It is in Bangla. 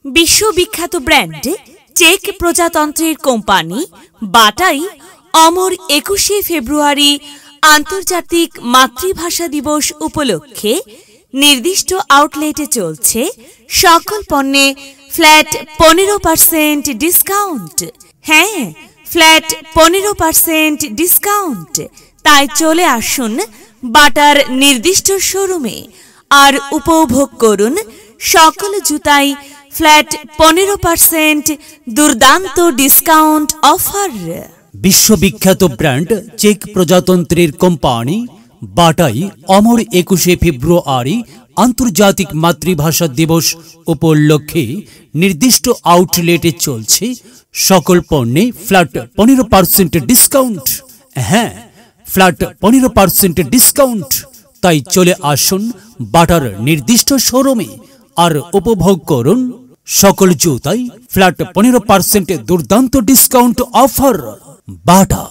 বিশ্ববিখ্যাত ব্র্যান্ড চেক প্রজাতন্ত্রের কোম্পানি বাটাই অমর ২১শে ফেব্রুয়ারি আন্তর্জাতিক মাতৃভাষা দিবস উপলক্ষে নির্দিষ্ট আউটলেটে চলছে সকল পণ্যে ফ্ল্যাট ১৫% ডিসকাউন্ট। হ্যাঁ, ফ্ল্যাট ১৫% ডিসকাউন্ট। তাই চলে আসুন বাটার নির্দিষ্ট শোরুমে আর উপভোগ করুন সকল জুতাই ফ্ল্যাট ১৫% দুর্দান্ত ডিসকাউন্ট অফার। বিশ্ববিখ্যাত ব্র্যান্ড চেক প্রজাতন্ত্রের কোম্পানি বাটাই অমর ২১শে ফেব্রুয়ারি আন্তর্জাতিক মাতৃভাষা দিবস উপলক্ষে নির্দিষ্ট আউটলেটে চলছে সকল পণ্যে ফ্ল্যাট ১৫% ডিসকাউন্ট। হ্যাঁ, ফ্ল্যাট ১৫% ডিসকাউন্ট। তাই চলে আসুন বাটার নির্দিষ্ট শোরুমে আর উপভোগ করুন সকল জুতাই ফ্ল্যাট ১৫% দুর্দান্ত ডিসকাউন্ট অফার। বাটা।